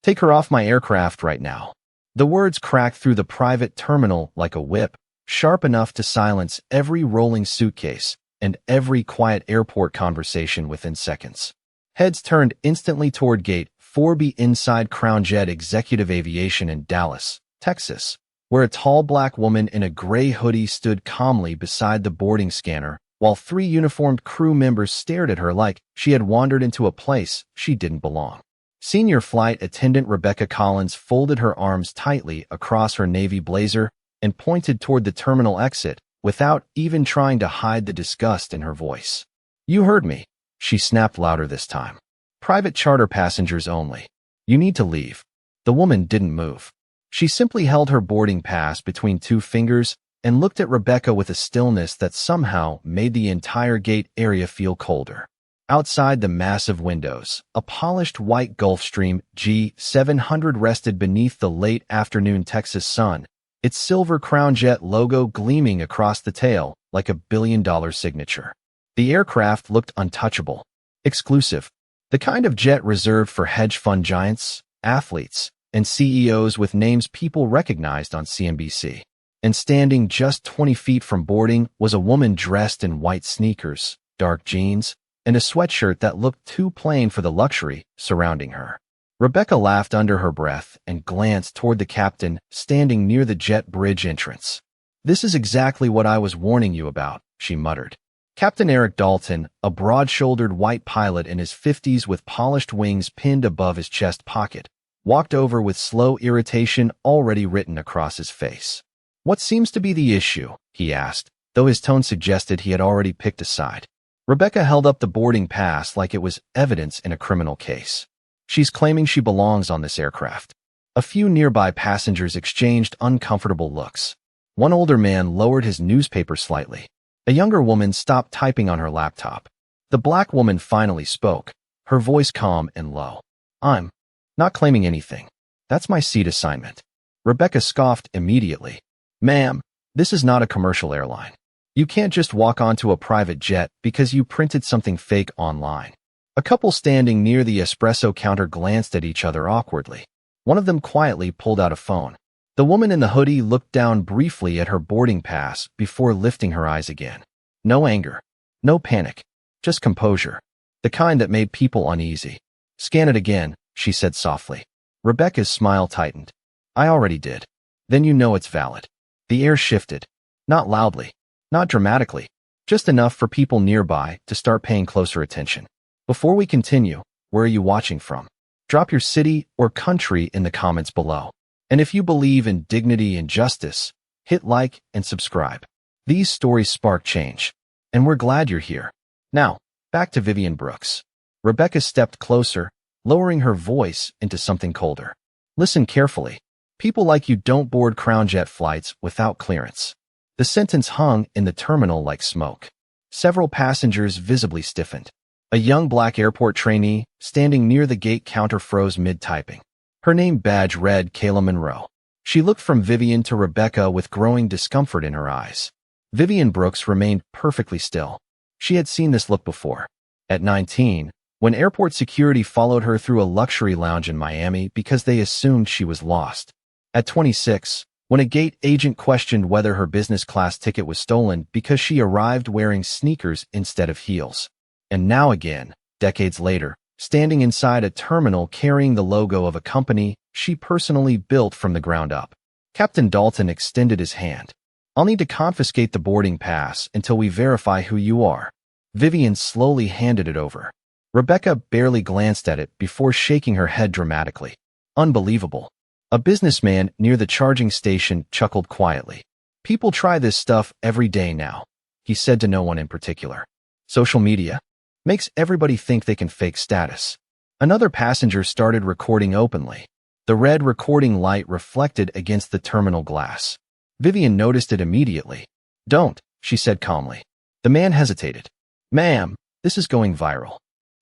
Take her off my aircraft right now. The words cracked through the private terminal like a whip, sharp enough to silence every rolling suitcase and every quiet airport conversation within seconds. Heads turned instantly toward Gate 4B inside Crown Jet Executive Aviation in Dallas, Texas, where a tall black woman in a gray hoodie stood calmly beside the boarding scanner, while 3 uniformed crew members stared at her like she had wandered into a place she didn't belong. Senior flight attendant Rebecca Collins folded her arms tightly across her navy blazer and pointed toward the terminal exit without even trying to hide the disgust in her voice. "You heard me," she snapped louder this time. "Private charter passengers only. You need to leave." The woman didn't move. She simply held her boarding pass between 2 fingers and looked at Rebecca with a stillness that somehow made the entire gate area feel colder. Outside the massive windows, a polished white Gulfstream G700 rested beneath the late afternoon Texas sun, its silver Crown Jet logo gleaming across the tail like a billion-dollar signature. The aircraft looked untouchable, exclusive, the kind of jet reserved for hedge fund giants, athletes, and CEOs with names people recognized on CNBC. And standing just 20 feet from boarding was a woman dressed in white sneakers, dark jeans, and a sweatshirt that looked too plain for the luxury surrounding her. Rebecca laughed under her breath and glanced toward the captain standing near the jet bridge entrance. "This is exactly what I was warning you about," she muttered. Captain Eric Dalton, a broad-shouldered white pilot in his 50s with polished wings pinned above his chest pocket, walked over with slow irritation already written across his face. "What seems to be the issue?" he asked, though his tone suggested he had already picked a side. Rebecca held up the boarding pass like it was evidence in a criminal case. "She's claiming she belongs on this aircraft." A few nearby passengers exchanged uncomfortable looks. One older man lowered his newspaper slightly. A younger woman stopped typing on her laptop. The black woman finally spoke, her voice calm and low. "I'm not claiming anything. That's my seat assignment." Rebecca scoffed immediately. "Ma'am, this is not a commercial airline. You can't just walk onto a private jet because you printed something fake online." A couple standing near the espresso counter glanced at each other awkwardly. One of them quietly pulled out a phone. The woman in the hoodie looked down briefly at her boarding pass before lifting her eyes again. No anger, no panic, just composure, the kind that made people uneasy. "Scan it again," she said softly. Rebecca's smile tightened. "I already did." "Then you know it's valid." The air shifted, not loudly, not dramatically, just enough for people nearby to start paying closer attention. Before we continue, where are you watching from? Drop your city or country in the comments below. And if you believe in dignity and justice, hit like and subscribe. These stories spark change, and we're glad you're here. Now, back to Vivian Brooks. Rebecca stepped closer, lowering her voice into something colder. "Listen carefully. People like you don't board Crown Jet flights without clearance." The sentence hung in the terminal like smoke. Several passengers visibly stiffened. A young black airport trainee, standing near the gate counter, froze mid-typing. Her name badge read Kayla Monroe. She looked from Vivian to Rebecca with growing discomfort in her eyes. Vivian Brooks remained perfectly still. She had seen this look before. At 19, when airport security followed her through a luxury lounge in Miami because they assumed she was lost. At 26, when a gate agent questioned whether her business class ticket was stolen because she arrived wearing sneakers instead of heels. And now again, decades later, standing inside a terminal carrying the logo of a company she personally built from the ground up. Captain Dalton extended his hand. "I'll need to confiscate the boarding pass until we verify who you are." Vivian slowly handed it over. Rebecca barely glanced at it before shaking her head dramatically. "Unbelievable." A businessman near the charging station chuckled quietly. "People try this stuff every day now," he said to no one in particular. "Social media makes everybody think they can fake status." Another passenger started recording openly. The red recording light reflected against the terminal glass. Vivian noticed it immediately. "Don't," she said calmly. The man hesitated. "Ma'am, this is going viral."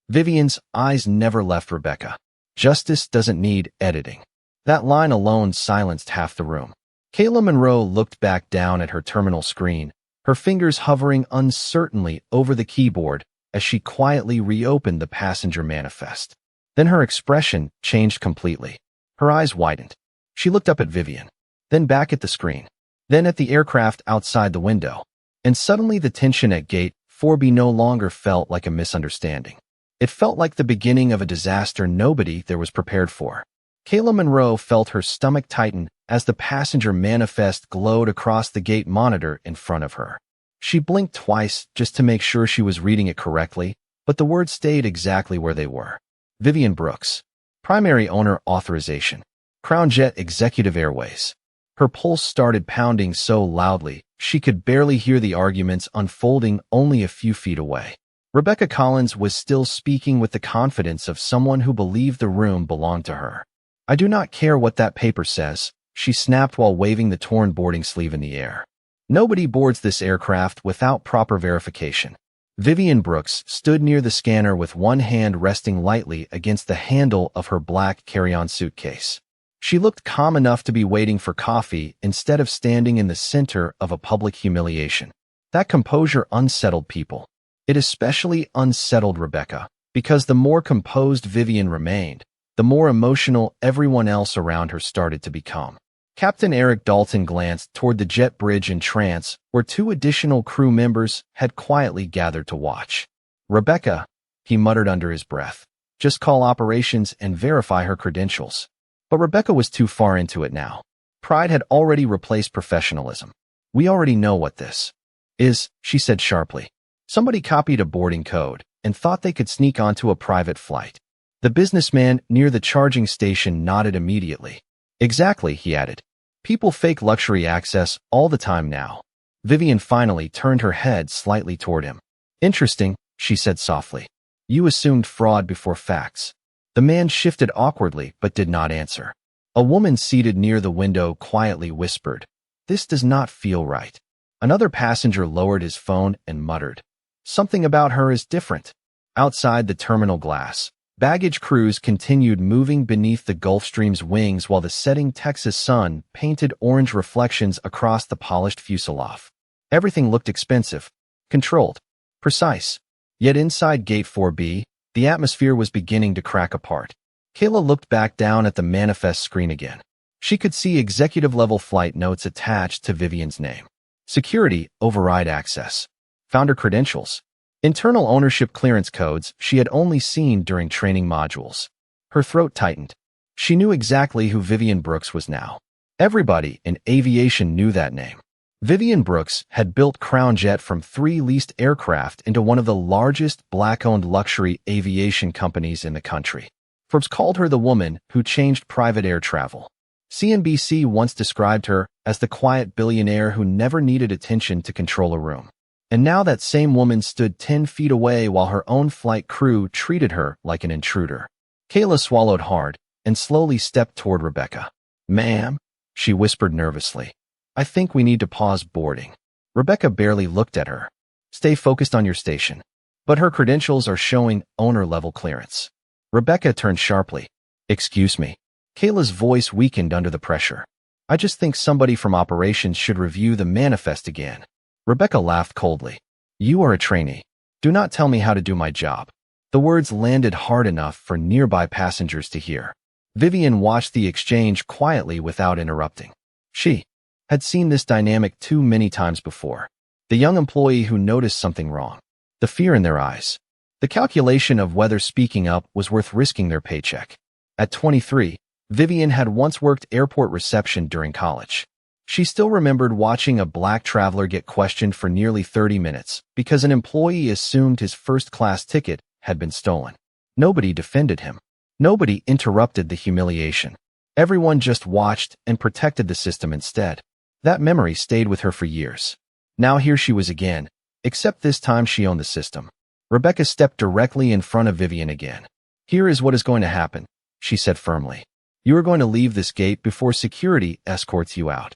Vivian's eyes never left Rebecca. Justice doesn't need editing. That line alone silenced half the room. Kayla Monroe looked back down at her terminal screen, her fingers hovering uncertainly over the keyboard as she quietly reopened the passenger manifest. Then her expression changed completely. Her eyes widened. She looked up at Vivian, then back at the screen, then at the aircraft outside the window. And suddenly the tension at Gate 4B no longer felt like a misunderstanding. It felt like the beginning of a disaster nobody there was prepared for. Kayla Monroe felt her stomach tighten as the passenger manifest glowed across the gate monitor in front of her. She blinked twice just to make sure she was reading it correctly, but the words stayed exactly where they were. Vivian Brooks. Primary owner authorization. Crown Jet Executive Airways. Her pulse started pounding so loudly, she could barely hear the arguments unfolding only a few feet away. Rebecca Collins was still speaking with the confidence of someone who believed the room belonged to her. I do not care what that paper says, she snapped while waving the torn boarding sleeve in the air. Nobody boards this aircraft without proper verification. Vivian Brooks stood near the scanner with one hand resting lightly against the handle of her black carry-on suitcase. She looked calm enough to be waiting for coffee instead of standing in the center of a public humiliation. That composure unsettled people. It especially unsettled Rebecca, because the more composed Vivian remained, the more emotional everyone else around her started to become. Captain Eric Dalton glanced toward the jet bridge in trance, where 2 additional crew members had quietly gathered to watch. Rebecca, he muttered under his breath, just call operations and verify her credentials. But Rebecca was too far into it now. Pride had already replaced professionalism. We already know what this is, she said sharply. Somebody copied a boarding code and thought they could sneak onto a private flight. The businessman near the charging station nodded immediately. Exactly, he added. People fake luxury access all the time now. Vivian finally turned her head slightly toward him. Interesting, she said softly. You assumed fraud before facts. The man shifted awkwardly but did not answer. A woman seated near the window quietly whispered, "This does not feel right." Another passenger lowered his phone and muttered, "Something about her is different." Outside the terminal glass, baggage crews continued moving beneath the Gulfstream's wings while the setting Texas sun painted orange reflections across the polished fuselage. Everything looked expensive, controlled, precise. Yet inside Gate 4B, the atmosphere was beginning to crack apart. Kayla looked back down at the manifest screen again. She could see executive-level flight notes attached to Vivian's name. Security, override access. Founder credentials. Internal ownership clearance codes she had only seen during training modules. Her throat tightened. She knew exactly who Vivian Brooks was now. Everybody in aviation knew that name. Vivian Brooks had built Crown Jet from 3 leased aircraft into one of the largest black-owned luxury aviation companies in the country. Forbes called her the woman who changed private air travel. CNBC once described her as the quiet billionaire who never needed attention to control a room. And now that same woman stood 10 feet away while her own flight crew treated her like an intruder. Kayla swallowed hard and slowly stepped toward Rebecca. "Ma'am," she whispered nervously. "I think we need to pause boarding." Rebecca barely looked at her. "Stay focused on your station." But her credentials are showing owner-level clearance. Rebecca turned sharply. "Excuse me." Kayla's voice weakened under the pressure. "I just think somebody from operations should review the manifest again." Rebecca laughed coldly. "You are a trainee. Do not tell me how to do my job." The words landed hard enough for nearby passengers to hear. Vivian watched the exchange quietly without interrupting. She had seen this dynamic too many times before. The young employee who noticed something wrong. The fear in their eyes. The calculation of whether speaking up was worth risking their paycheck. At 23, Vivian had once worked airport reception during college. She still remembered watching a black traveler get questioned for nearly 30 minutes because an employee assumed his first-class ticket had been stolen. Nobody defended him. Nobody interrupted the humiliation. Everyone just watched and protected the system instead. That memory stayed with her for years. Now here she was again, except this time she owned the system. Rebecca stepped directly in front of Vivian again. "Here is what is going to happen," she said firmly. "You are going to leave this gate before security escorts you out."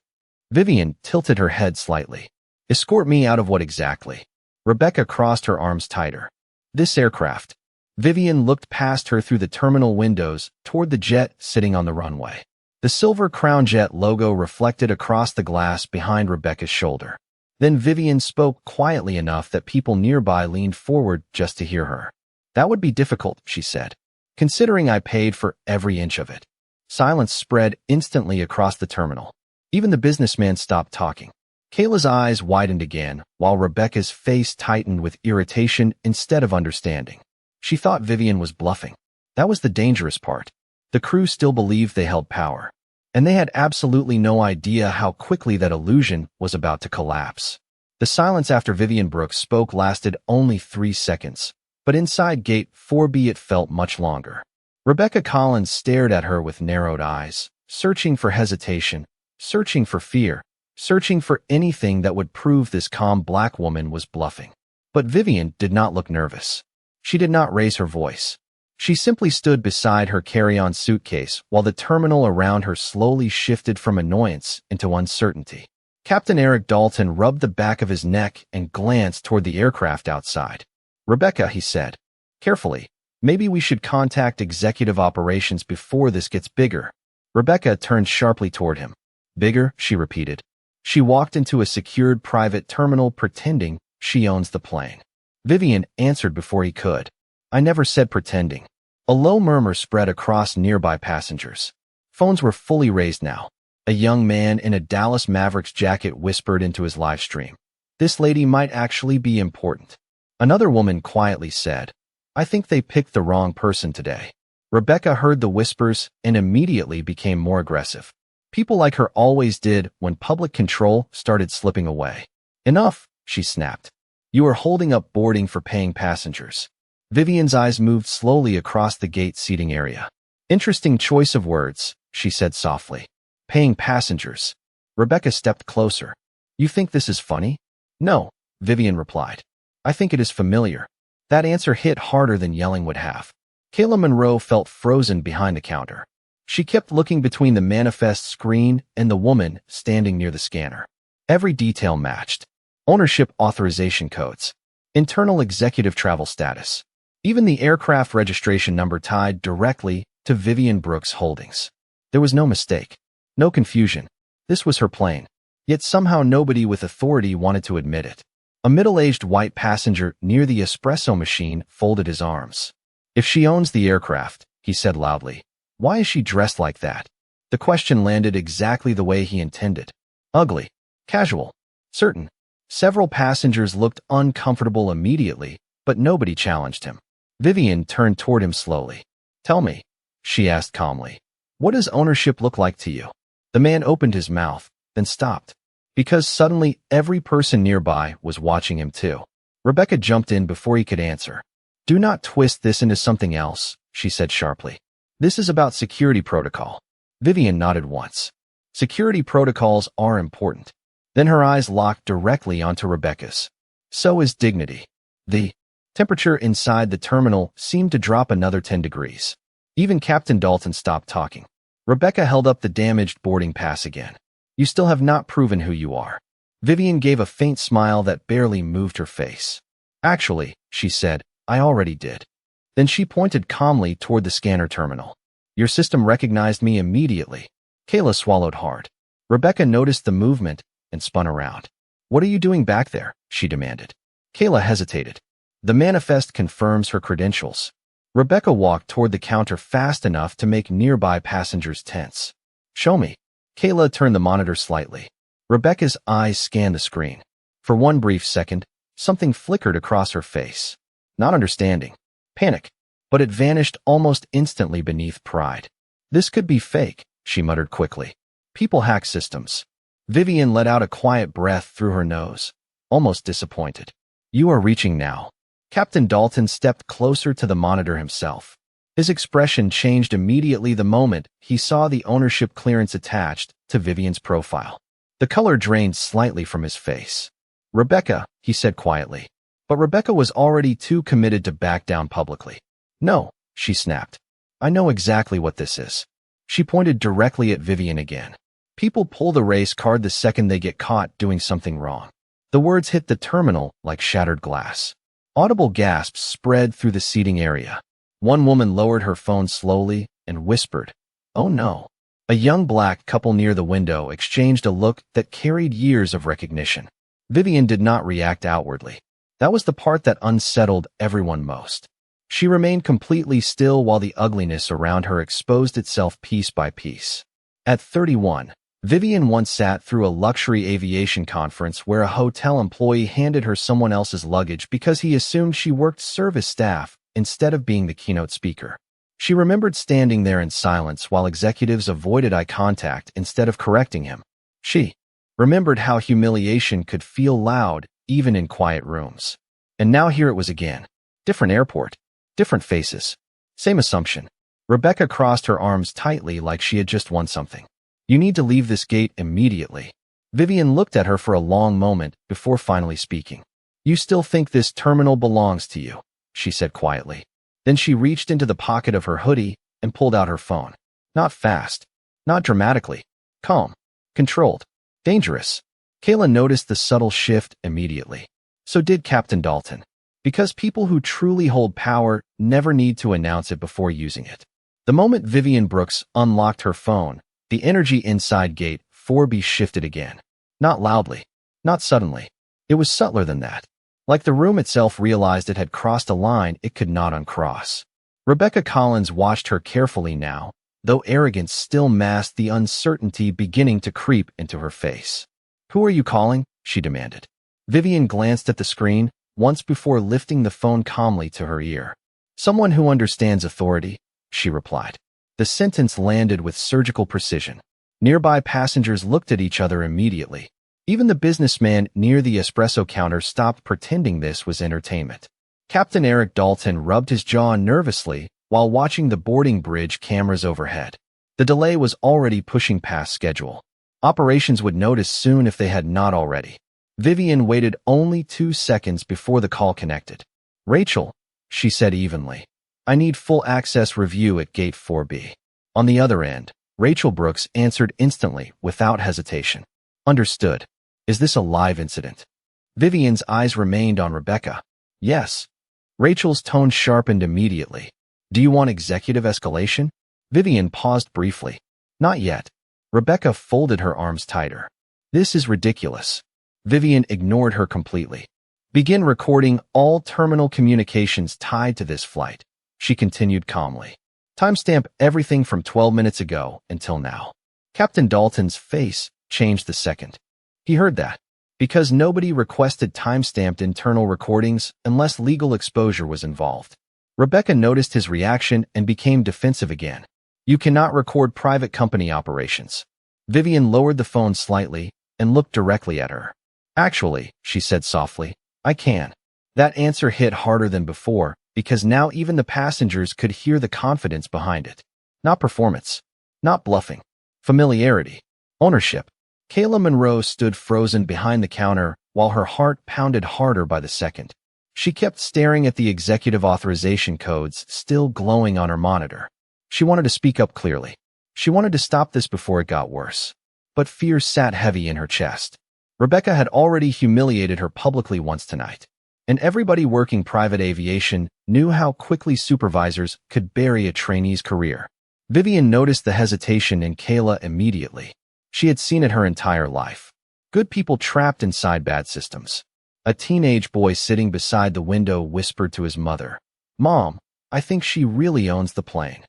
Vivian tilted her head slightly. "Escort me out of what exactly?" Rebecca crossed her arms tighter. "This aircraft." Vivian looked past her through the terminal windows toward the jet sitting on the runway. The silver Crown Jet logo reflected across the glass behind Rebecca's shoulder. Then Vivian spoke quietly enough that people nearby leaned forward just to hear her. "That would be difficult," she said, "considering I paid for every inch of it." Silence spread instantly across the terminal. Even the businessman stopped talking. Kayla's eyes widened again, while Rebecca's face tightened with irritation instead of understanding. She thought Vivian was bluffing. That was the dangerous part. The crew still believed they held power, and they had absolutely no idea how quickly that illusion was about to collapse. The silence after Vivian Brooks spoke lasted only 3 seconds, but inside Gate 4B it felt much longer. Rebecca Collins stared at her with narrowed eyes, searching for hesitation, searching for fear, searching for anything that would prove this calm black woman was bluffing. But Vivian did not look nervous. She did not raise her voice. She simply stood beside her carry-on suitcase while the terminal around her slowly shifted from annoyance into uncertainty. Captain Eric Dalton rubbed the back of his neck and glanced toward the aircraft outside. "Rebecca," he said, carefully, "maybe we should contact executive operations before this gets bigger." Rebecca turned sharply toward him. "Bigger?" she repeated. She walked into a secured private terminal pretending she owns the plane. Vivian answered before he could. "I never said pretending." A low murmur spread across nearby passengers. Phones were fully raised now. A young man in a Dallas Mavericks jacket whispered into his live stream. "This lady might actually be important." Another woman quietly said, "I think they picked the wrong person today." Rebecca heard the whispers and immediately became more aggressive. People like her always did when public control started slipping away. "Enough," she snapped. "You are holding up boarding for paying passengers." Vivian's eyes moved slowly across the gate seating area. "Interesting choice of words," she said softly. "Paying passengers." Rebecca stepped closer. "You think this is funny?" "No," Vivian replied. "I think it is familiar." That answer hit harder than yelling would have. Kayla Monroe felt frozen behind the counter. She kept looking between the manifest screen and the woman standing near the scanner. Every detail matched. Ownership authorization codes. Internal executive travel status. Even the aircraft registration number tied directly to Vivian Brooks Holdings. There was no mistake. No confusion. This was her plane. Yet somehow nobody with authority wanted to admit it. A middle-aged white passenger near the espresso machine folded his arms. "If she owns the aircraft," he said loudly, "why is she dressed like that?" The question landed exactly the way he intended. Ugly. Casual. Certain. Several passengers looked uncomfortable immediately, but nobody challenged him. Vivian turned toward him slowly. "Tell me," she asked calmly, "what does ownership look like to you?" The man opened his mouth, then stopped, because suddenly every person nearby was watching him too. Rebecca jumped in before he could answer. "Do not twist this into something else," she said sharply. "This is about security protocol." Vivian nodded once. "Security protocols are important." Then her eyes locked directly onto Rebecca's. "So is dignity." The temperature inside the terminal seemed to drop another 10 degrees. Even Captain Dalton stopped talking. Rebecca held up the damaged boarding pass again. "You still have not proven who you are." Vivian gave a faint smile that barely moved her face. "Actually," she said, "I already did." Then she pointed calmly toward the scanner terminal. "Your system recognized me immediately." Kayla swallowed hard. Rebecca noticed the movement and spun around. "What are you doing back there?" she demanded. Kayla hesitated. "The manifest confirms her credentials." Rebecca walked toward the counter fast enough to make nearby passengers tense. "Show me." Kayla turned the monitor slightly. Rebecca's eyes scanned the screen. For one brief second, something flickered across her face. Not understanding. Panic. But it vanished almost instantly beneath pride. "This could be fake," she muttered quickly. "People hack systems." Vivian let out a quiet breath through her nose, almost disappointed. "You are reaching now." Captain Dalton stepped closer to the monitor himself. His expression changed immediately the moment he saw the ownership clearance attached to Vivian's profile. The color drained slightly from his face. "Rebecca," he said quietly. But Rebecca was already too committed to back down publicly. "No," she snapped. "I know exactly what this is." She pointed directly at Vivian again. "People pull the race card the second they get caught doing something wrong." The words hit the terminal like shattered glass. Audible gasps spread through the seating area. One woman lowered her phone slowly and whispered, "Oh no." A young black couple near the window exchanged a look that carried years of recognition. Vivian did not react outwardly. That was the part that unsettled everyone most. She remained completely still while the ugliness around her exposed itself piece by piece. At 31, Vivian once sat through a luxury aviation conference where a hotel employee handed her someone else's luggage because he assumed she worked service staff instead of being the keynote speaker. She remembered standing there in silence while executives avoided eye contact instead of correcting him. She remembered how humiliation could feel loud even in quiet rooms. And now here it was again. Different airport, different faces, same assumption. Rebecca crossed her arms tightly like she had just won something. You need to leave this gate immediately. Vivian looked at her for a long moment before finally speaking. You still think this terminal belongs to you, she said quietly. Then she reached into the pocket of her hoodie and pulled out her phone. Not fast, not dramatically, calm, controlled, dangerous. Kayla noticed the subtle shift immediately. So did Captain Dalton. Because people who truly hold power never need to announce it before using it. The moment Vivian Brooks unlocked her phone, the energy inside Gate 4B shifted again. Not loudly, not suddenly. It was subtler than that. Like the room itself realized it had crossed a line it could not uncross. Rebecca Collins watched her carefully now, though arrogance still masked the uncertainty beginning to creep into her face. Who are you calling? She demanded. Vivian glanced at the screen once before lifting the phone calmly to her ear. Someone who understands authority, she replied. The sentence landed with surgical precision. Nearby passengers looked at each other immediately. Even the businessman near the espresso counter stopped pretending this was entertainment. Captain Eric Dalton rubbed his jaw nervously while watching the boarding bridge cameras overhead. The delay was already pushing past schedule. Operations would notice soon if they had not already. Vivian waited only 2 seconds before the call connected. Rachel, she said evenly. I need full access review at Gate 4B. On the other end, Rachel Brooks answered instantly without hesitation. Understood. Is this a live incident? Vivian's eyes remained on Rebecca. Yes. Rachel's tone sharpened immediately. Do you want executive escalation? Vivian paused briefly. Not yet. Rebecca folded her arms tighter. This is ridiculous. Vivian ignored her completely. Begin recording all terminal communications tied to this flight, she continued calmly. Timestamp everything from 12 minutes ago until now. Captain Dalton's face changed the second. He heard that. Because nobody requested timestamped internal recordings unless legal exposure was involved. Rebecca noticed his reaction and became defensive again. You cannot record private company operations. Vivian lowered the phone slightly and looked directly at her. Actually, she said softly, I can. That answer hit harder than before because now even the passengers could hear the confidence behind it. Not performance. Not bluffing. Familiarity. Ownership. Kayla Monroe stood frozen behind the counter while her heart pounded harder by the second. She kept staring at the executive authorization codes still glowing on her monitor. She wanted to speak up clearly. She wanted to stop this before it got worse. But fear sat heavy in her chest. Rebecca had already humiliated her publicly once tonight. And everybody working private aviation knew how quickly supervisors could bury a trainee's career. Vivian noticed the hesitation in Kayla immediately. She had seen it her entire life. Good people trapped inside bad systems. A teenage boy sitting beside the window whispered to his mother, Mom, I think she really owns the plane.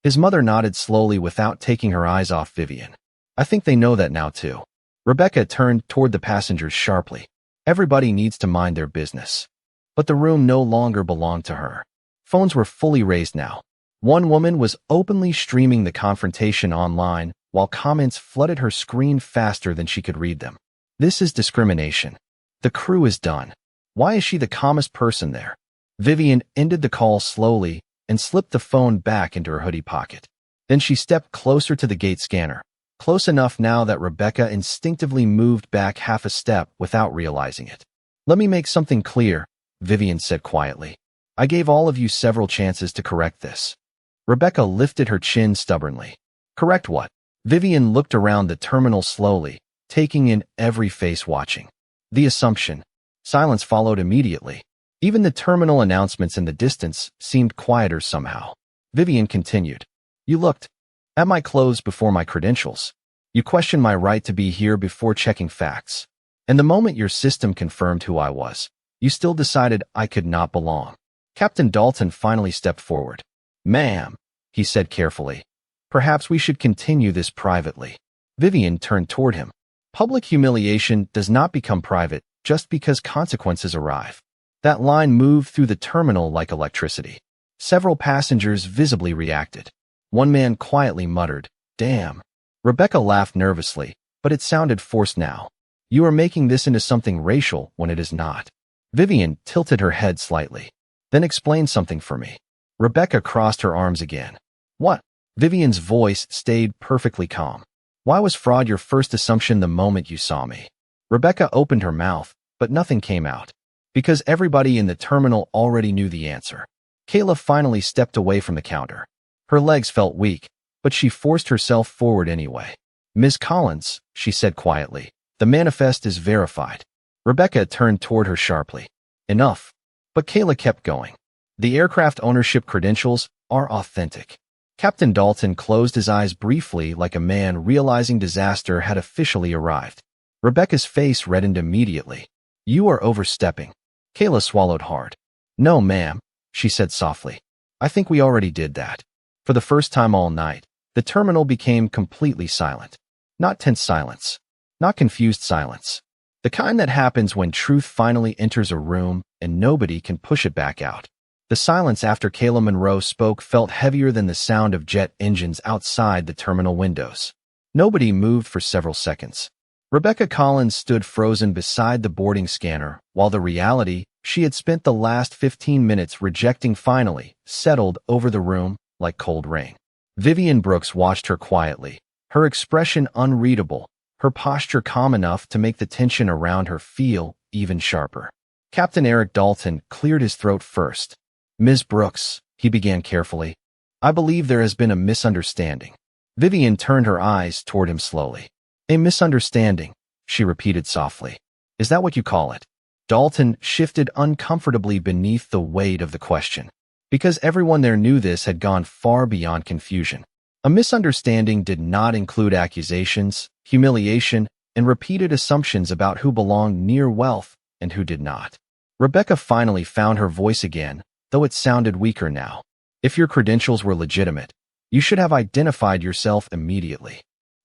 His mother nodded slowly without taking her eyes off Vivian. I think they know that now too. Rebecca turned toward the passengers sharply. Everybody needs to mind their business. But the room no longer belonged to her. Phones were fully raised now. One woman was openly streaming the confrontation online while comments flooded her screen faster than she could read them. This is discrimination. The crew is done. Why is she the calmest person there? Vivian ended the call slowly and slipped the phone back into her hoodie pocket. Then she stepped closer to the gate scanner, close enough now that Rebecca instinctively moved back half a step without realizing it. Let me make something clear, Vivian said quietly. I gave all of you several chances to correct this. Rebecca lifted her chin stubbornly. Correct what? Vivian looked around the terminal slowly, taking in every face watching. The assumption. Silence followed immediately. Even the terminal announcements in the distance seemed quieter somehow. Vivian continued. You looked at my clothes before my credentials. You questioned my right to be here before checking facts. And the moment your system confirmed who I was, you still decided I could not belong. Captain Dalton finally stepped forward. "Ma'am," he said carefully, "perhaps we should continue this privately." Vivian turned toward him. Public humiliation does not become private just because consequences arrive. That line moved through the terminal like electricity. Several passengers visibly reacted. One man quietly muttered, "Damn." Rebecca laughed nervously, but it sounded forced now. "You are making this into something racial when it is not." Vivian tilted her head slightly. "Then explain something for me." Rebecca crossed her arms again. "What?" Vivian's voice stayed perfectly calm. "Why was fraud your first assumption the moment you saw me?" Rebecca opened her mouth, but nothing came out. Because everybody in the terminal already knew the answer. Kayla finally stepped away from the counter. Her legs felt weak, but she forced herself forward anyway. "Ms. Collins," she said quietly, "the manifest is verified." Rebecca turned toward her sharply. "Enough." But Kayla kept going. "The aircraft ownership credentials are authentic." Captain Dalton closed his eyes briefly like a man realizing disaster had officially arrived. Rebecca's face reddened immediately. "You are overstepping." Kayla swallowed hard. "No, ma'am," she said softly. "I think we already did that." For the first time all night, the terminal became completely silent. Not tense silence. Not confused silence. The kind that happens when truth finally enters a room and nobody can push it back out. The silence after Kayla Monroe spoke felt heavier than the sound of jet engines outside the terminal windows. Nobody moved for several seconds. Rebecca Collins stood frozen beside the boarding scanner, while the reality she had spent the last 15 minutes rejecting finally settled over the room like cold rain. Vivian Brooks watched her quietly, her expression unreadable, her posture calm enough to make the tension around her feel even sharper. Captain Eric Dalton cleared his throat first. "Ms. Brooks," he began carefully, "I believe there has been a misunderstanding." Vivian turned her eyes toward him slowly. "A misunderstanding," she repeated softly. "Is that what you call it?" Dalton shifted uncomfortably beneath the weight of the question. Because everyone there knew this had gone far beyond confusion. A misunderstanding did not include accusations, humiliation, and repeated assumptions about who belonged near wealth and who did not. Rebecca finally found her voice again, though it sounded weaker now. "If your credentials were legitimate, you should have identified yourself immediately."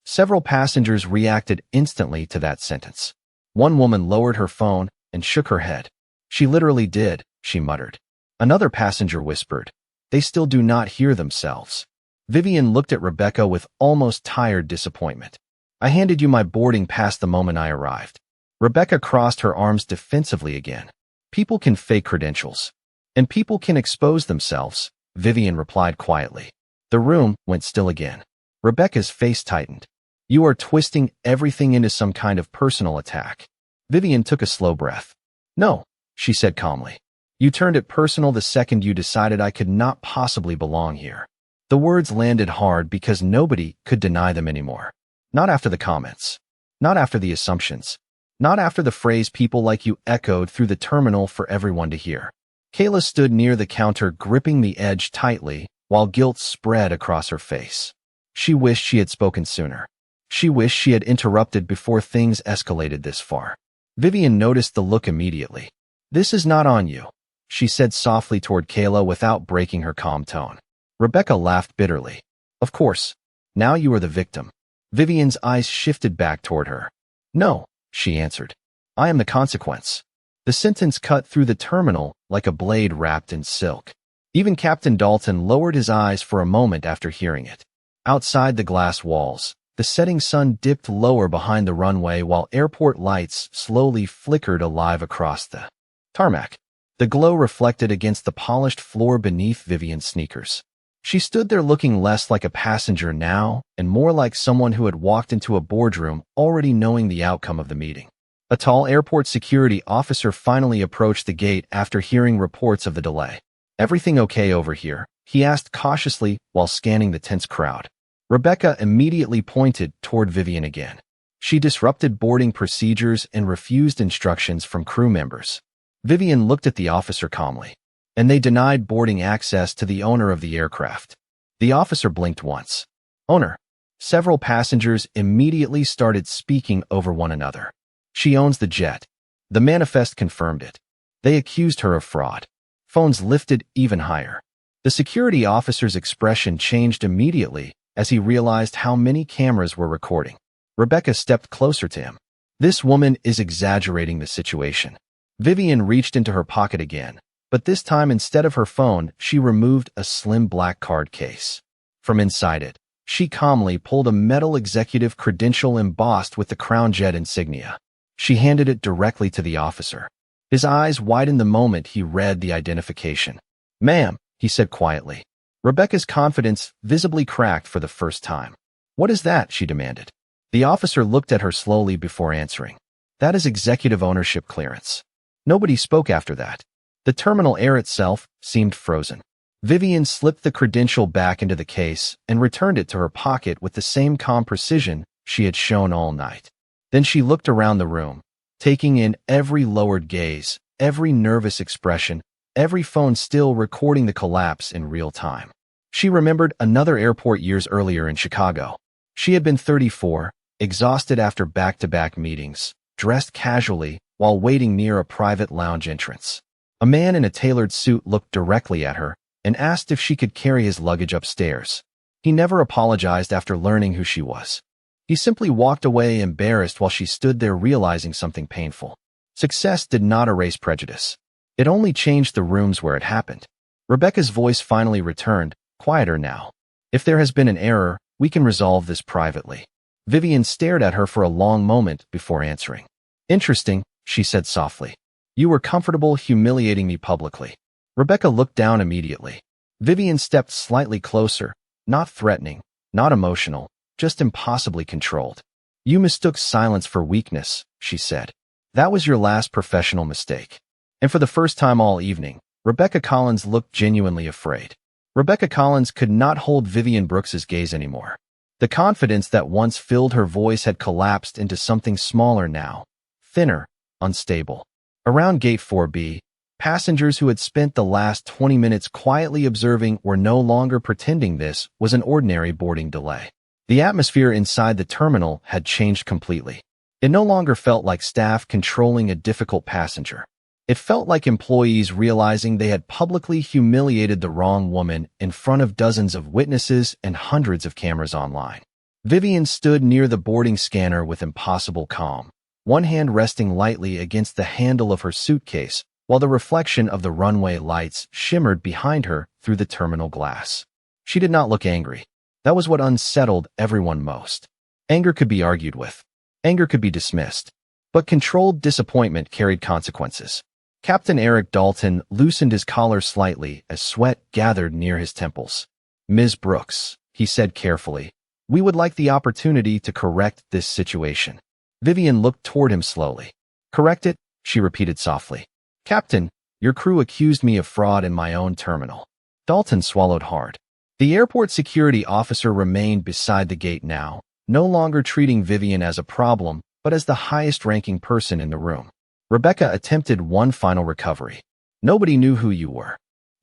Several passengers reacted instantly to that sentence. One woman lowered her phone and shook her head. "She literally did," she muttered. Another passenger whispered, "They still do not hear themselves." Vivian looked at Rebecca with almost tired disappointment. "I handed you my boarding pass the moment I arrived." Rebecca crossed her arms defensively again. "People can fake credentials. And people can expose themselves," Vivian replied quietly. The room went still again. Rebecca's face tightened. "You are twisting everything into some kind of personal attack." Vivian took a slow breath. "No," she said calmly. "You turned it personal the second you decided I could not possibly belong here." The words landed hard because nobody could deny them anymore. Not after the comments. Not after the assumptions. Not after the phrase "people like you" echoed through the terminal for everyone to hear. Kayla stood near the counter gripping the edge tightly while guilt spread across her face. She wished she had spoken sooner. She wished she had interrupted before things escalated this far. Vivian noticed the look immediately. "This is not on you," she said softly toward Kayla without breaking her calm tone. Rebecca laughed bitterly. "Of course. Now you are the victim." Vivian's eyes shifted back toward her. "No," she answered. "I am the consequence." The sentence cut through the terminal like a blade wrapped in silk. Even Captain Dalton lowered his eyes for a moment after hearing it. Outside the glass walls, the setting sun dipped lower behind the runway while airport lights slowly flickered alive across the tarmac. The glow reflected against the polished floor beneath Vivian's sneakers. She stood there looking less like a passenger now and more like someone who had walked into a boardroom already knowing the outcome of the meeting. A tall airport security officer finally approached the gate after hearing reports of the delay. "Everything okay over here?" he asked cautiously while scanning the tense crowd. Rebecca immediately pointed toward Vivian again. She disrupted boarding procedures and refused instructions from crew members. Vivian looked at the officer calmly. "And they denied boarding access to the owner of the aircraft." The officer blinked once. "Owner." Several passengers immediately started speaking over one another. "She owns the jet." The manifest confirmed it. They accused her of fraud. Phones lifted even higher. The security officer's expression changed immediately as he realized how many cameras were recording. Rebecca stepped closer to him. This woman is exaggerating the situation. Vivian reached into her pocket again, but this time instead of her phone, she removed a slim black card case. From inside it, she calmly pulled a metal executive credential embossed with the Crown Jet insignia. She handed it directly to the officer. His eyes widened the moment he read the identification. "Ma'am," he said quietly. Rebecca's confidence visibly cracked for the first time. "What is that?" she demanded. The officer looked at her slowly before answering. "That is executive ownership clearance." Nobody spoke after that. The terminal air itself seemed frozen. Vivian slipped the credential back into the case and returned it to her pocket with the same calm precision she had shown all night. Then she looked around the room, taking in every lowered gaze, every nervous expression, every phone still recording the collapse in real time. She remembered another airport years earlier in Chicago. She had been 34, exhausted after back-to-back meetings, dressed casually while waiting near a private lounge entrance. A man in a tailored suit looked directly at her and asked if she could carry his luggage upstairs. He never apologized after learning who she was. He simply walked away embarrassed while she stood there realizing something painful. Success did not erase prejudice. It only changed the rooms where it happened. Rebecca's voice finally returned, quieter now. "If there has been an error, we can resolve this privately." Vivian stared at her for a long moment before answering. "Interesting," she said softly. "You were comfortable humiliating me publicly." Rebecca looked down immediately. Vivian stepped slightly closer, not threatening, not emotional, just impossibly controlled. "You mistook silence for weakness," she said. "That was your last professional mistake." And for the first time all evening, Rebecca Collins looked genuinely afraid. Rebecca Collins could not hold Vivian Brooks's gaze anymore. The confidence that once filled her voice had collapsed into something smaller now, thinner, unstable. Around Gate 4B, passengers who had spent the last 20 minutes quietly observing were no longer pretending this was an ordinary boarding delay. The atmosphere inside the terminal had changed completely. It no longer felt like staff controlling a difficult passenger. It felt like employees realizing they had publicly humiliated the wrong woman in front of dozens of witnesses and hundreds of cameras online. Vivian stood near the boarding scanner with impossible calm, one hand resting lightly against the handle of her suitcase, while the reflection of the runway lights shimmered behind her through the terminal glass. She did not look angry. That was what unsettled everyone most. Anger could be argued with. Anger could be dismissed. But controlled disappointment carried consequences. Captain Eric Dalton loosened his collar slightly as sweat gathered near his temples. "Ms. Brooks," he said carefully, "we would like the opportunity to correct this situation." Vivian looked toward him slowly. "Correct it?" she repeated softly. "Captain, your crew accused me of fraud in my own terminal." Dalton swallowed hard. The airport security officer remained beside the gate now, no longer treating Vivian as a problem, but as the highest-ranking person in the room. Rebecca attempted one final recovery. "Nobody knew who you were."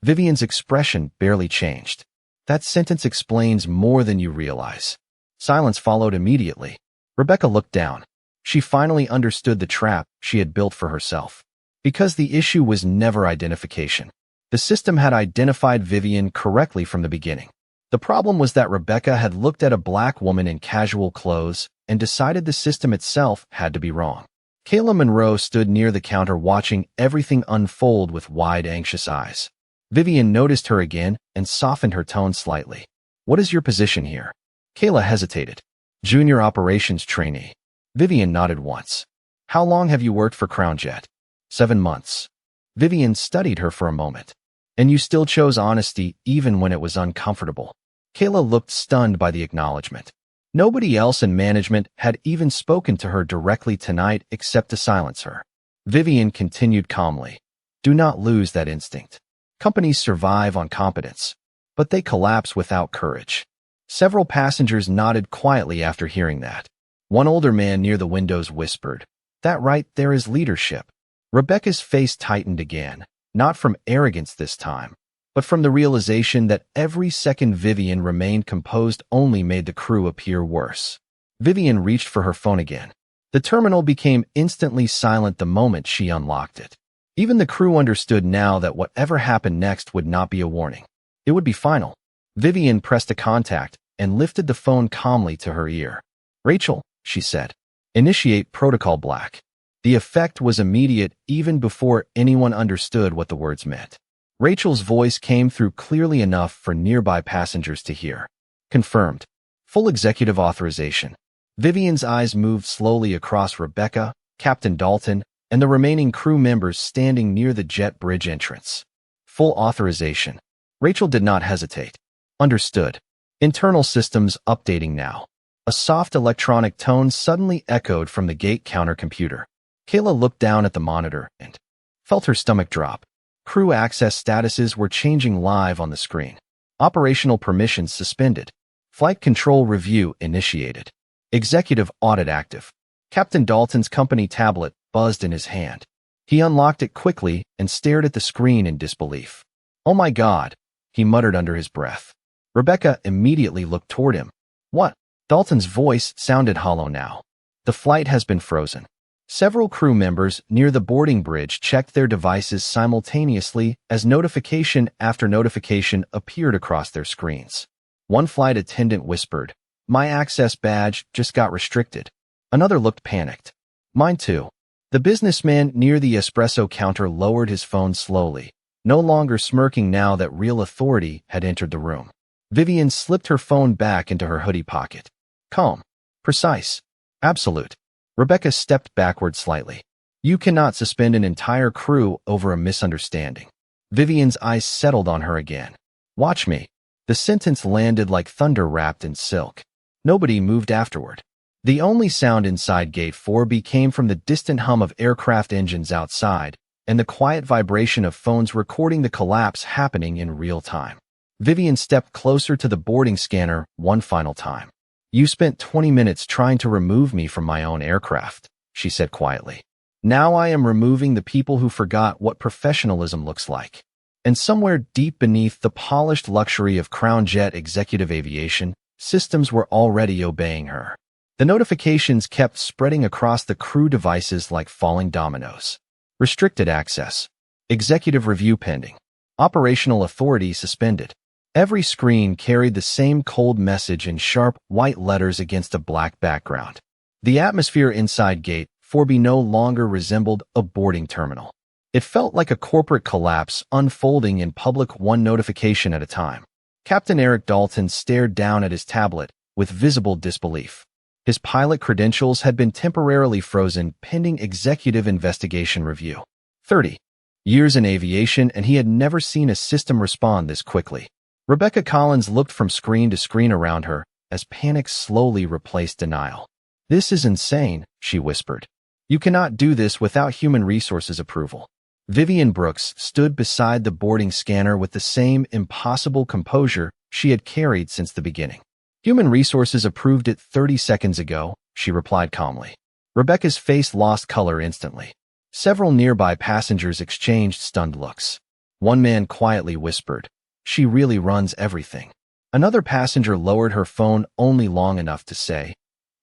Vivian's expression barely changed. "That sentence explains more than you realize." Silence followed immediately. Rebecca looked down. She finally understood the trap she had built for herself. Because the issue was never identification. The system had identified Vivian correctly from the beginning. The problem was that Rebecca had looked at a black woman in casual clothes and decided the system itself had to be wrong. Kayla Monroe stood near the counter watching everything unfold with wide, anxious eyes. Vivian noticed her again and softened her tone slightly. "What is your position here?" Kayla hesitated. "Junior operations trainee." Vivian nodded once. "How long have you worked for Crown Jet?" 7 months. Vivian studied her for a moment. "And you still chose honesty even when it was uncomfortable." Kayla looked stunned by the acknowledgement. Nobody else in management had even spoken to her directly tonight except to silence her. Vivian continued calmly. "Do not lose that instinct. Companies survive on competence, but they collapse without courage." Several passengers nodded quietly after hearing that. One older man near the windows whispered, "That right there is leadership." Rebecca's face tightened again, not from arrogance this time, but from the realization that every second Vivian remained composed only made the crew appear worse. Vivian reached for her phone again. The terminal became instantly silent the moment she unlocked it. Even the crew understood now that whatever happened next would not be a warning. It would be final. Vivian pressed a contact and lifted the phone calmly to her ear. "Rachel," she said. "Initiate protocol black." The effect was immediate even before anyone understood what the words meant. Rachel's voice came through clearly enough for nearby passengers to hear. "Confirmed. Full executive authorization." Vivian's eyes moved slowly across Rebecca, Captain Dalton, and the remaining crew members standing near the jet bridge entrance. "Full authorization." Rachel did not hesitate. "Understood. Internal systems updating now." A soft electronic tone suddenly echoed from the gate counter computer. Kayla looked down at the monitor and felt her stomach drop. Crew access statuses were changing live on the screen. Operational permissions suspended. Flight control review initiated. Executive audit active. Captain Dalton's company tablet buzzed in his hand. He unlocked it quickly and stared at the screen in disbelief. "Oh my God," he muttered under his breath. Rebecca immediately looked toward him. "What?" Dalton's voice sounded hollow now. "The flight has been frozen." Several crew members near the boarding bridge checked their devices simultaneously as notification after notification appeared across their screens. One flight attendant whispered, "My access badge just got restricted." Another looked panicked. "Mine too." The businessman near the espresso counter lowered his phone slowly, no longer smirking now that real authority had entered the room. Vivian slipped her phone back into her hoodie pocket. "Calm. Precise. Absolute." Rebecca stepped backward slightly. "You cannot suspend an entire crew over a misunderstanding." Vivian's eyes settled on her again. "Watch me." The sentence landed like thunder wrapped in silk. Nobody moved afterward. The only sound inside Gate 4B came from the distant hum of aircraft engines outside and the quiet vibration of phones recording the collapse happening in real time. Vivian stepped closer to the boarding scanner one final time. "You spent 20 minutes trying to remove me from my own aircraft," she said quietly. "Now I am removing the people who forgot what professionalism looks like." And somewhere deep beneath the polished luxury of Crown Jet executive aviation, systems were already obeying her. The notifications kept spreading across the crew devices like falling dominoes. Restricted access. Executive review pending. Operational authority suspended. Every screen carried the same cold message in sharp, white letters against a black background. The atmosphere inside Gate 4B no longer resembled a boarding terminal. It felt like a corporate collapse unfolding in public, one notification at a time. Captain Eric Dalton stared down at his tablet with visible disbelief. His pilot credentials had been temporarily frozen pending executive investigation review. 30 years in aviation, and he had never seen a system respond this quickly. Rebecca Collins looked from screen to screen around her as panic slowly replaced denial. "This is insane," she whispered. "You cannot do this without human resources approval." Vivian Brooks stood beside the boarding scanner with the same impossible composure she had carried since the beginning. "Human resources approved it 30 seconds ago," she replied calmly. Rebecca's face lost color instantly. Several nearby passengers exchanged stunned looks. One man quietly whispered, "She really runs everything." Another passenger lowered her phone only long enough to say,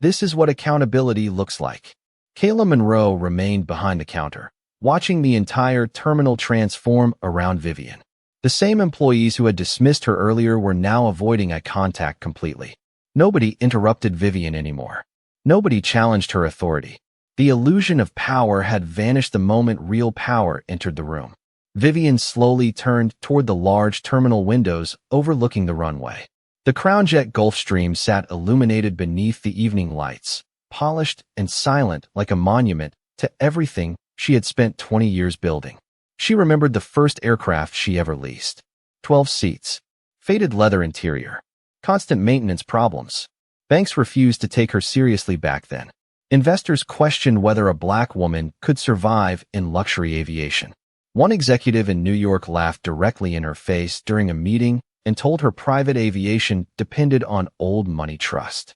"This is what accountability looks like." Kayla Monroe remained behind the counter, watching the entire terminal transform around Vivian. The same employees who had dismissed her earlier were now avoiding eye contact completely. Nobody interrupted Vivian anymore. Nobody challenged her authority. The illusion of power had vanished the moment real power entered the room. Vivian slowly turned toward the large terminal windows overlooking the runway. The Crown Jet Gulfstream sat illuminated beneath the evening lights, polished and silent like a monument to everything she had spent 20 years building. She remembered the first aircraft she ever leased. 12 seats. Faded leather interior. Constant maintenance problems. Banks refused to take her seriously back then. Investors questioned whether a black woman could survive in luxury aviation. One executive in New York laughed directly in her face during a meeting and told her private aviation depended on old money trust.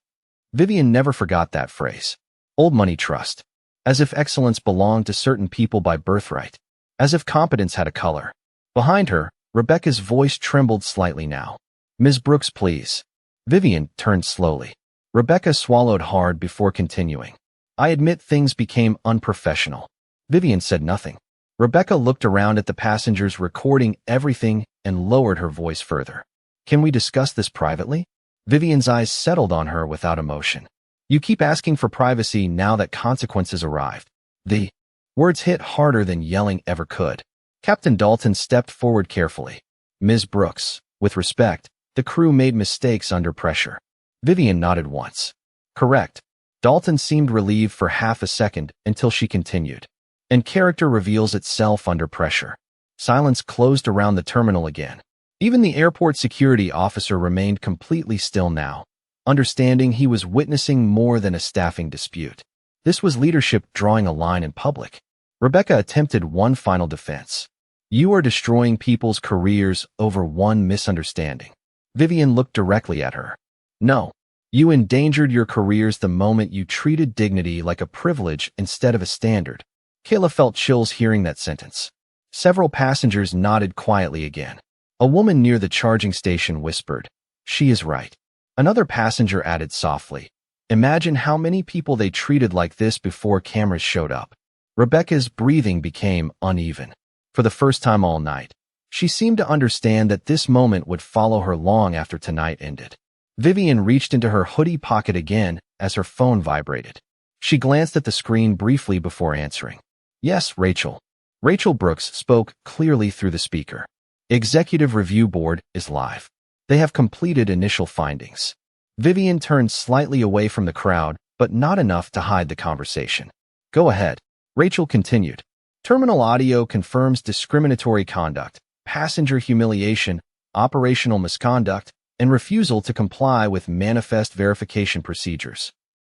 Vivian never forgot that phrase. Old money trust. As if excellence belonged to certain people by birthright. As if competence had a color. Behind her, Rebecca's voice trembled slightly now. "Ms. Brooks, please." Vivian turned slowly. Rebecca swallowed hard before continuing. "I admit things became unprofessional." Vivian said nothing. Rebecca looked around at the passengers recording everything and lowered her voice further. Can we discuss this privately? Vivian's eyes settled on her without emotion. You keep asking for privacy now that consequences arrived. The words hit harder than yelling ever could. Captain Dalton stepped forward carefully. Ms. Brooks, with respect, the crew made mistakes under pressure. Vivian nodded once. Correct. Dalton seemed relieved for half a second until she continued. And character reveals itself under pressure. Silence closed around the terminal again. Even the airport security officer remained completely still now, understanding he was witnessing more than a staffing dispute. This was leadership drawing a line in public. Rebecca attempted one final defense. You are destroying people's careers over one misunderstanding. Vivian looked directly at her. No. You endangered your careers the moment you treated dignity like a privilege instead of a standard. Kayla felt chills hearing that sentence. Several passengers nodded quietly again. A woman near the charging station whispered, "She is right." Another passenger added softly, "Imagine how many people they treated like this before cameras showed up." Rebecca's breathing became uneven. For the first time all night, she seemed to understand that this moment would follow her long after tonight ended. Vivian reached into her hoodie pocket again as her phone vibrated. She glanced at the screen briefly before answering. Yes, Rachel. Rachel Brooks spoke clearly through the speaker. Executive Review Board is live. They have completed initial findings. Vivian turned slightly away from the crowd, but not enough to hide the conversation. Go ahead. Rachel continued. Terminal audio confirms discriminatory conduct, passenger humiliation, operational misconduct, and refusal to comply with manifest verification procedures.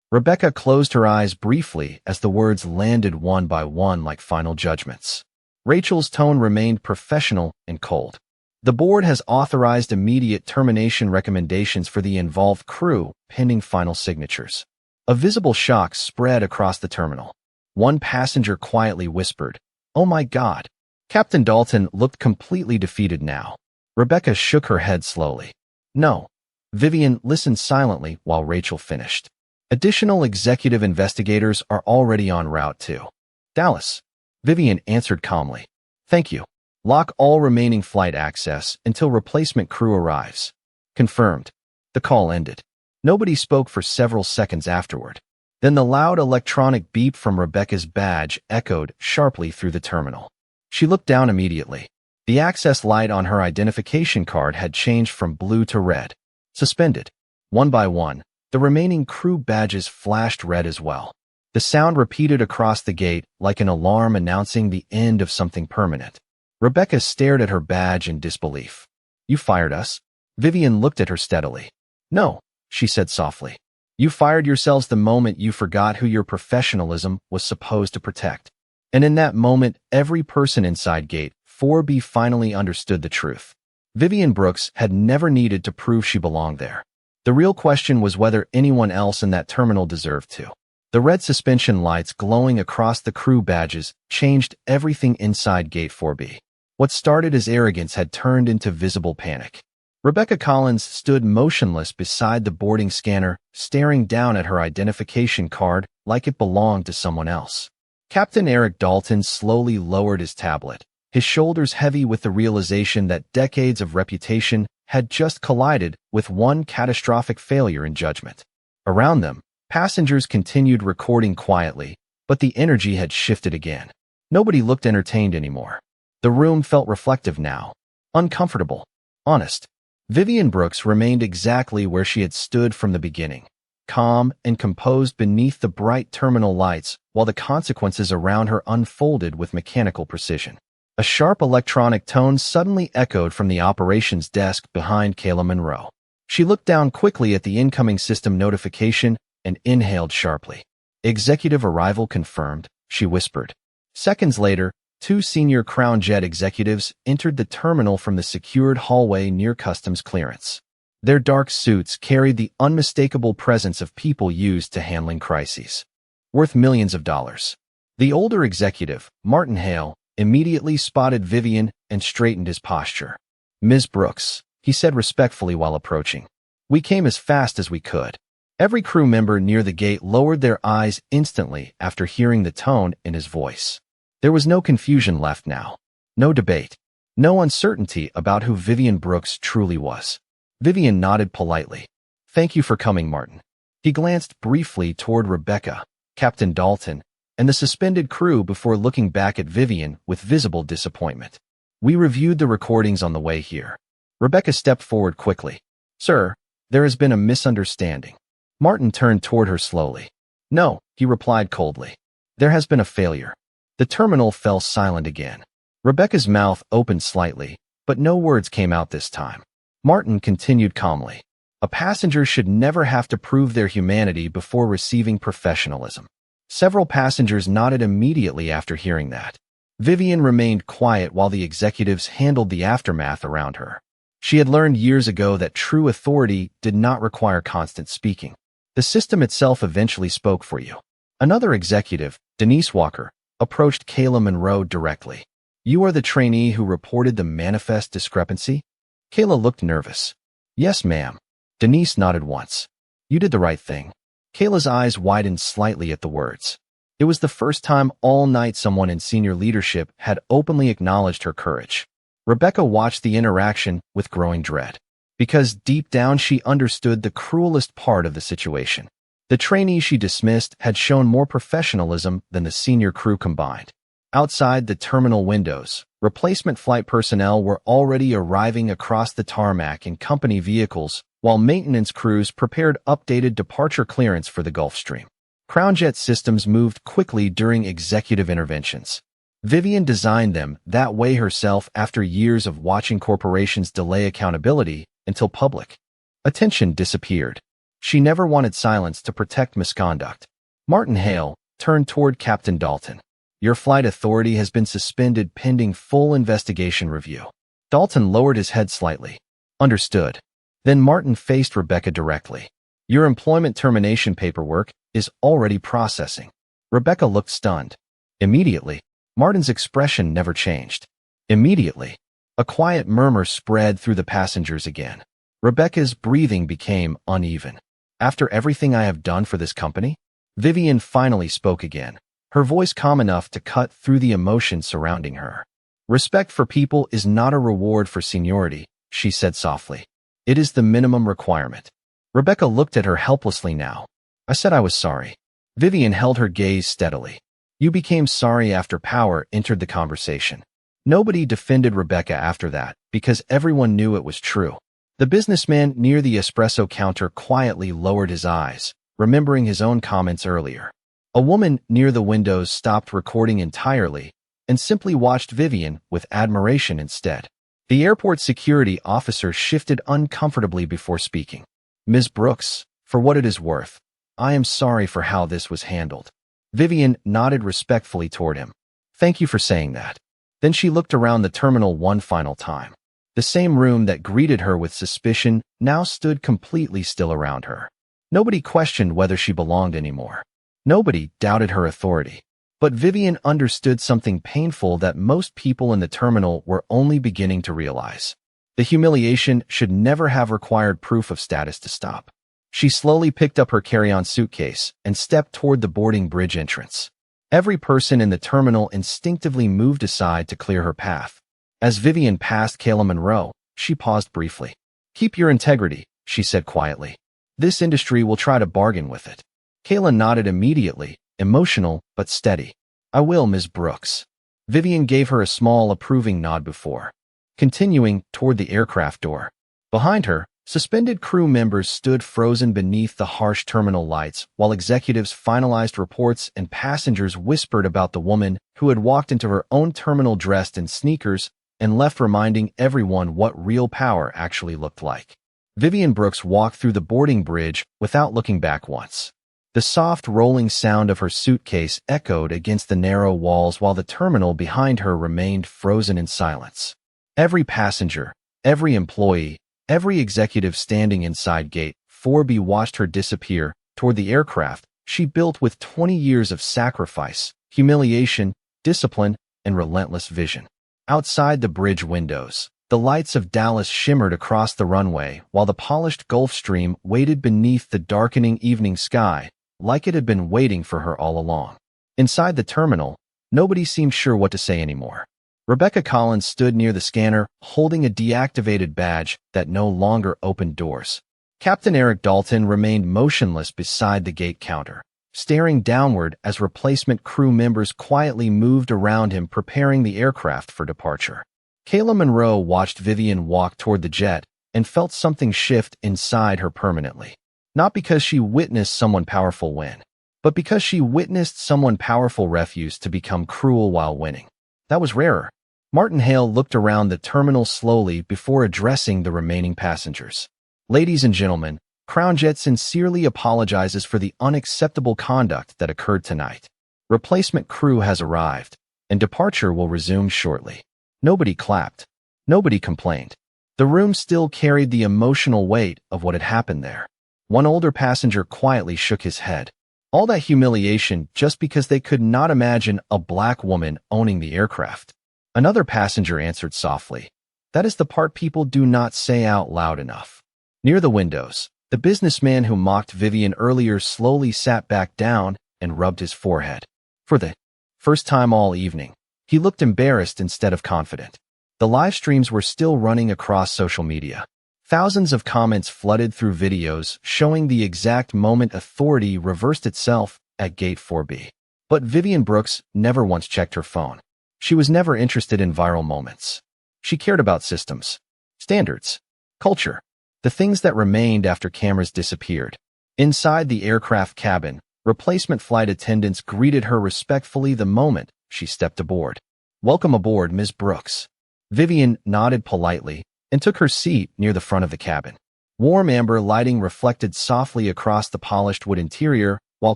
Rebecca closed her eyes briefly as the words landed one by one like final judgments. Rachel's tone remained professional and cold. The board has authorized immediate termination recommendations for the involved crew, pending final signatures. A visible shock spread across the terminal. One passenger quietly whispered, "Oh my God." Captain Dalton looked completely defeated now. Rebecca shook her head slowly. No. Vivian listened silently while Rachel finished. Additional executive investigators are already en route to Dallas. Vivian answered calmly. Thank you. Lock all remaining flight access until replacement crew arrives. Confirmed. The call ended. Nobody spoke for several seconds afterward. Then the loud electronic beep from Rebecca's badge echoed sharply through the terminal. She looked down immediately. The access light on her identification card had changed from blue to red. Suspended. One by one, the remaining crew badges flashed red as well. The sound repeated across the gate like an alarm announcing the end of something permanent. Rebecca stared at her badge in disbelief. You fired us? Vivian looked at her steadily. No, she said softly. You fired yourselves the moment you forgot who your professionalism was supposed to protect. And in that moment, every person inside Gate 4B finally understood the truth. Vivian Brooks had never needed to prove she belonged there. The real question was whether anyone else in that terminal deserved to. The red suspension lights glowing across the crew badges changed everything inside Gate 4B. What started as arrogance had turned into visible panic. Rebecca Collins stood motionless beside the boarding scanner, staring down at her identification card like it belonged to someone else. Captain Eric Dalton slowly lowered his tablet, his shoulders heavy with the realization that decades of reputation had just collided with one catastrophic failure in judgment. Around them, passengers continued recording quietly, but the energy had shifted again. Nobody looked entertained anymore. The room felt reflective now, uncomfortable, honest. Vivian Brooks remained exactly where she had stood from the beginning, calm and composed beneath the bright terminal lights while the consequences around her unfolded with mechanical precision. A sharp electronic tone suddenly echoed from the operations desk behind Kayla Monroe. She looked down quickly at the incoming system notification and inhaled sharply. Executive arrival confirmed, she whispered. Seconds later, two senior Crown Jet executives entered the terminal from the secured hallway near customs clearance. Their dark suits carried the unmistakable presence of people used to handling crises, worth millions of dollars. The older executive, Martin Hale, immediately spotted Vivian and straightened his posture. Ms. Brooks, he said respectfully while approaching. We came as fast as we could. Every crew member near the gate lowered their eyes instantly after hearing the tone in his voice. There was no confusion left now. No debate. No uncertainty about who Vivian Brooks truly was. Vivian nodded politely. "Thank you for coming, Martin." He glanced briefly toward Rebecca, Captain Dalton, and the suspended crew before looking back at Vivian with visible disappointment. "We reviewed the recordings on the way here." Rebecca stepped forward quickly. "Sir, there has been a misunderstanding." Martin turned toward her slowly. "No," he replied coldly. "There has been a failure." The terminal fell silent again. Rebecca's mouth opened slightly, but no words came out this time. Martin continued calmly. "A passenger should never have to prove their humanity before receiving professionalism." Several passengers nodded immediately after hearing that. Vivian remained quiet while the executives handled the aftermath around her. She had learned years ago that true authority did not require constant speaking. The system itself eventually spoke for you. Another executive, Denise Walker, approached Kayla Monroe directly. "You are the trainee who reported the manifest discrepancy?" Kayla looked nervous. "Yes, ma'am." Denise nodded once. "You did the right thing." Kayla's eyes widened slightly at the words. It was the first time all night someone in senior leadership had openly acknowledged her courage. Rebecca watched the interaction with growing dread, because deep down she understood the cruelest part of the situation. The trainee she dismissed had shown more professionalism than the senior crew combined. Outside the terminal windows, replacement flight personnel were already arriving across the tarmac in company vehicles, while maintenance crews prepared updated departure clearance for the Gulfstream. Crownjet systems moved quickly during executive interventions. Vivian designed them that way herself after years of watching corporations delay accountability until public attention disappeared. She never wanted silence to protect misconduct. Martin Hale turned toward Captain Dalton. "Your flight authority has been suspended pending full investigation review." Dalton lowered his head slightly. "Understood." Then Martin faced Rebecca directly. "Your employment termination paperwork is already processing." Rebecca looked stunned. Immediately, Martin's expression never changed. Immediately, a quiet murmur spread through the passengers again. Rebecca's breathing became uneven. "After everything I have done for this company?" Vivian finally spoke again, her voice calm enough to cut through the emotion surrounding her. "Respect for people is not a reward for seniority," she said softly. "It is the minimum requirement." Rebecca looked at her helplessly now. "I said I was sorry." Vivian held her gaze steadily. "You became sorry after power entered the conversation." Nobody defended Rebecca after that, because everyone knew it was true. The businessman near the espresso counter quietly lowered his eyes, remembering his own comments earlier. A woman near the windows stopped recording entirely and simply watched Vivian with admiration instead. The airport security officer shifted uncomfortably before speaking. "Ms. Brooks, for what it is worth, I am sorry for how this was handled." Vivian nodded respectfully toward him. "Thank you for saying that." Then she looked around the terminal one final time. The same room that greeted her with suspicion now stood completely still around her. Nobody questioned whether she belonged anymore. Nobody doubted her authority. But Vivian understood something painful that most people in the terminal were only beginning to realize. The humiliation should never have required proof of status to stop. She slowly picked up her carry-on suitcase and stepped toward the boarding bridge entrance. Every person in the terminal instinctively moved aside to clear her path. As Vivian passed Kayla Monroe, she paused briefly. "Keep your integrity," she said quietly. "This industry will try to bargain with it." Kayla nodded immediately, emotional but steady. "I will, Ms. Brooks." Vivian gave her a small approving nod before continuing toward the aircraft door. Behind her, suspended crew members stood frozen beneath the harsh terminal lights while executives finalized reports and passengers whispered about the woman who had walked into her own terminal dressed in sneakers and left reminding everyone what real power actually looked like. Vivian Brooks walked through the boarding bridge without looking back once. The soft rolling sound of her suitcase echoed against the narrow walls while the terminal behind her remained frozen in silence. Every passenger, every employee, every executive standing inside Gate 4B watched her disappear toward the aircraft she built with 20 years of sacrifice, humiliation, discipline, and relentless vision. Outside the bridge windows, the lights of Dallas shimmered across the runway while the polished Gulfstream waited beneath the darkening evening sky like it had been waiting for her all along. Inside the terminal, Nobody seemed sure what to say anymore. Rebecca Collins stood near the scanner, holding a deactivated badge that no longer opened doors. Captain Eric Dalton remained motionless beside the gate counter, staring downward as replacement crew members quietly moved around him, preparing the aircraft for departure. Kayla Monroe watched Vivian walk toward the jet and felt something shift inside her permanently. Not because she witnessed someone powerful win, but because she witnessed someone powerful refuse to become cruel while winning. That was rarer. Martin Hale looked around the terminal slowly before addressing the remaining passengers. Ladies and gentlemen, CrownJet sincerely apologizes for the unacceptable conduct that occurred tonight. Replacement crew has arrived, and departure will resume shortly. Nobody clapped. Nobody complained. The room still carried the emotional weight of what had happened there. One older passenger quietly shook his head. All that humiliation just because they could not imagine a black woman owning the aircraft. Another passenger answered softly, "That is the part people do not say out loud enough." Near the windows, the businessman who mocked Vivian earlier slowly sat back down and rubbed his forehead. For the first time all evening, he looked embarrassed instead of confident. The live streams were still running across social media. Thousands of comments flooded through videos showing the exact moment authority reversed itself at Gate 4B. But Vivian Brooks never once checked her phone. She was never interested in viral moments. She cared about systems, standards, culture, the things that remained after cameras disappeared. Inside the aircraft cabin, replacement flight attendants greeted her respectfully the moment she stepped aboard. "Welcome aboard, Ms. Brooks." Vivian nodded politely and took her seat near the front of the cabin. Warm amber lighting reflected softly across the polished wood interior, while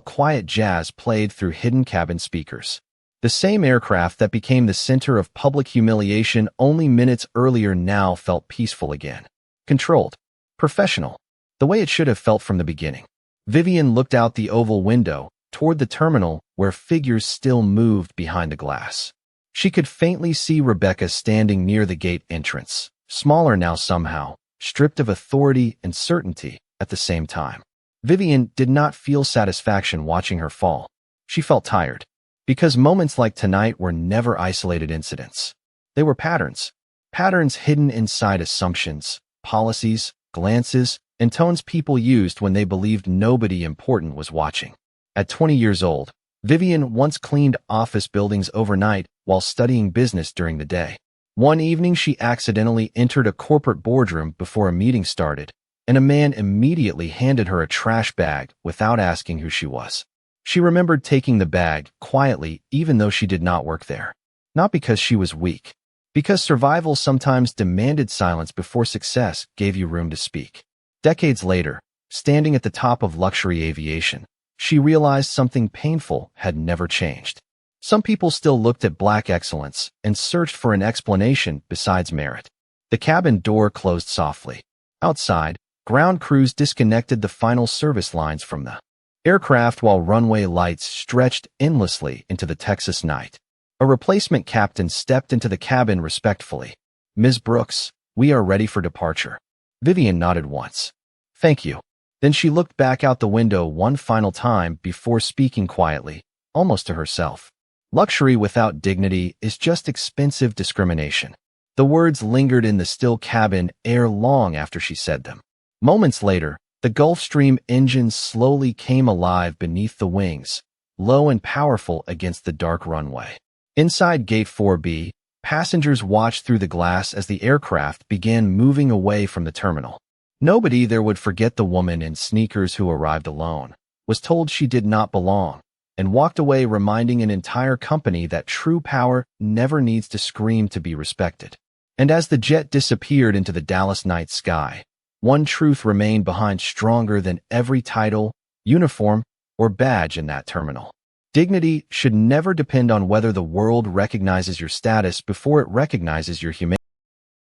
quiet jazz played through hidden cabin speakers. The same aircraft that became the center of public humiliation only minutes earlier now felt peaceful again. Controlled. Professional. The way it should have felt from the beginning. Vivian looked out the oval window, toward the terminal where figures still moved behind the glass. She could faintly see Rebecca standing near the gate entrance, smaller now somehow, stripped of authority and certainty at the same time. Vivian did not feel satisfaction watching her fall. She felt tired. Because moments like tonight were never isolated incidents. They were patterns. Patterns hidden inside assumptions, policies, glances, and tones people used when they believed nobody important was watching. At 20 years old, Vivian once cleaned office buildings overnight while studying business during the day. One evening, she accidentally entered a corporate boardroom before a meeting started, and a man immediately handed her a trash bag without asking who she was. She remembered taking the bag quietly even though she did not work there. Not because she was weak, because survival sometimes demanded silence before success gave you room to speak. Decades later, standing at the top of luxury aviation, she realized something painful had never changed. Some people still looked at black excellence and searched for an explanation besides merit. The cabin door closed softly. Outside, ground crews disconnected the final service lines from the aircraft while runway lights stretched endlessly into the Texas night. A replacement captain stepped into the cabin respectfully. "Ms. Brooks, we are ready for departure." Vivian nodded once. "Thank you." Then she looked back out the window one final time before speaking quietly, almost to herself. "Luxury without dignity is just expensive discrimination." The words lingered in the still cabin air long after she said them. Moments later, the Gulfstream engines slowly came alive beneath the wings, low and powerful against the dark runway. Inside Gate 4B, passengers watched through the glass as the aircraft began moving away from the terminal. Nobody there would forget the woman in sneakers who arrived alone, was told she did not belong, and walked away reminding an entire company that true power never needs to scream to be respected. And as the jet disappeared into the Dallas night sky, one truth remained behind stronger than every title, uniform, or badge in that terminal. Dignity should never depend on whether the world recognizes your status before it recognizes your humanity.